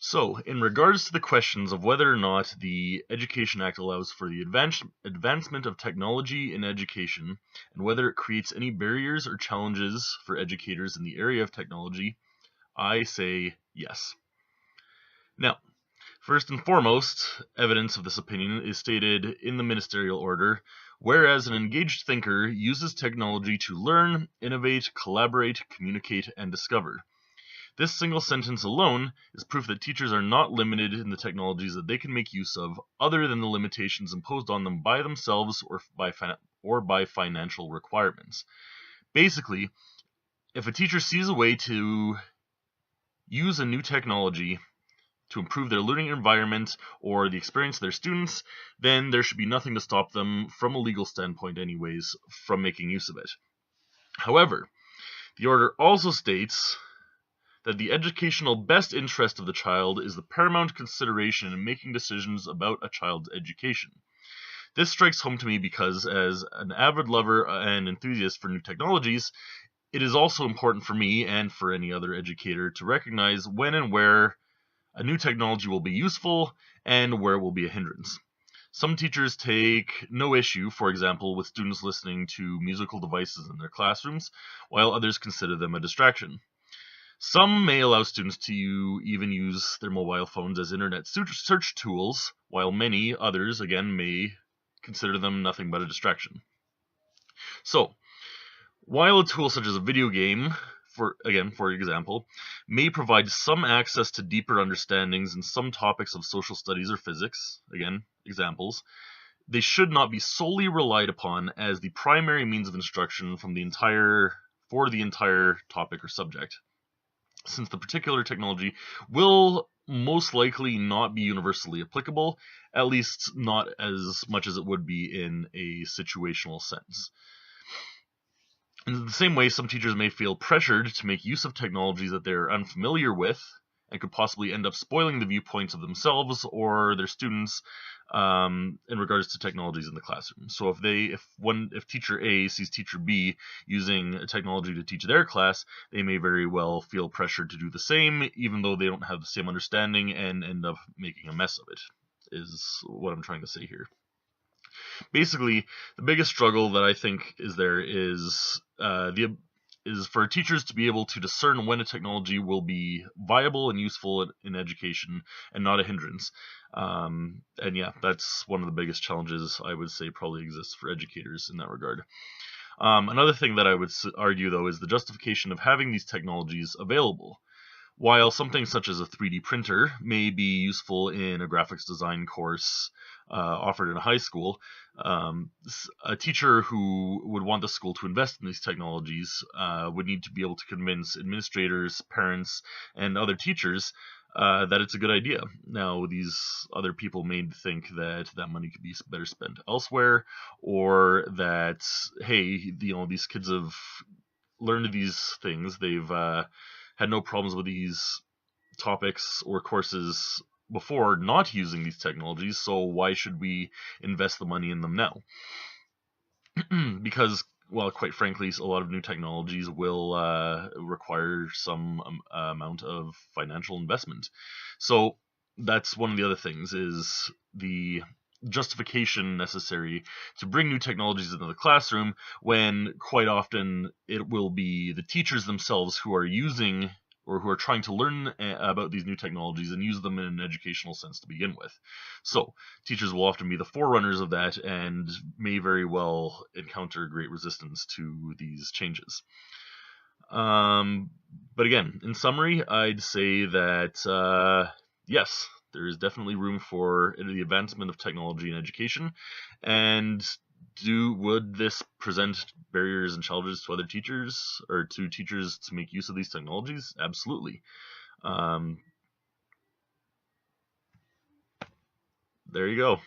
So, in regards to the questions of whether or not the Education Act allows for the advancement of technology in education, and whether it creates any barriers or challenges for educators in the area of technology, I say yes. Now, first and foremost, evidence of this opinion is stated in the Ministerial Order, whereas an engaged thinker uses technology to learn, innovate, collaborate, communicate, and discover. This single sentence alone is proof that teachers are not limited in the technologies that they can make use of, other than the limitations imposed on them by themselves or by financial requirements. Basically, if a teacher sees a way to use a new technology to improve their learning environment or the experience of their students, then there should be nothing to stop them, from a legal standpoint anyways, from making use of it. However, the order also states that the educational best interest of the child is the paramount consideration in making decisions about a child's education. This strikes home to me because, as an avid lover and enthusiast for new technologies, it is also important for me and for any other educator to recognize when and where a new technology will be useful and where it will be a hindrance. Some teachers take no issue, for example, with students listening to musical devices in their classrooms, while others consider them a distraction. Some may allow students to even use their mobile phones as internet search tools, while many others, again, may consider them nothing but a distraction. So, while a tool such as a video game, for example, may provide some access to deeper understandings in some topics of social studies or physics, again, examples, they should not be solely relied upon as the primary means of instruction for the entire topic or subject, since the particular technology will most likely not be universally applicable, at least not as much as it would be in a situational sense. In the same way, some teachers may feel pressured to make use of technologies that they're unfamiliar with and could possibly end up spoiling the viewpoints of themselves or their students in regards to technologies in the classroom. So if teacher A sees teacher B using a technology to teach their class, they may very well feel pressured to do the same, even though they don't have the same understanding, and end up making a mess of it, is what I'm trying to say here. Basically, the biggest struggle that I think is there is for teachers to be able to discern when a technology will be viable and useful in education and not a hindrance. And yeah, that's one of the biggest challenges I would say probably exists for educators in that regard. Another thing that I would argue, though, is the justification of having these technologies available. While something such as a 3D printer may be useful in a graphics design course offered in a high school, a teacher who would want the school to invest in these technologies would need to be able to convince administrators, parents, and other teachers that it's a good idea. Now, these other people may think that that money could be better spent elsewhere, or that, hey, these kids have learned these things, they've had no problems with these topics or courses before not using these technologies, so why should we invest the money in them now? Because, well, quite frankly, a lot of new technologies will require some amount of financial investment. So that's one of the other things, is the justification necessary to bring new technologies into the classroom, when quite often it will be the teachers themselves who are using or who are trying to learn about these new technologies and use them in an educational sense to begin with. So teachers will often be the forerunners of that and may very well encounter great resistance to these changes. But again, in summary, I'd say that yes, there is definitely room for the advancement of technology in education. And would this present barriers and challenges to other teachers, or to teachers to make use of these technologies? Absolutely. There you go.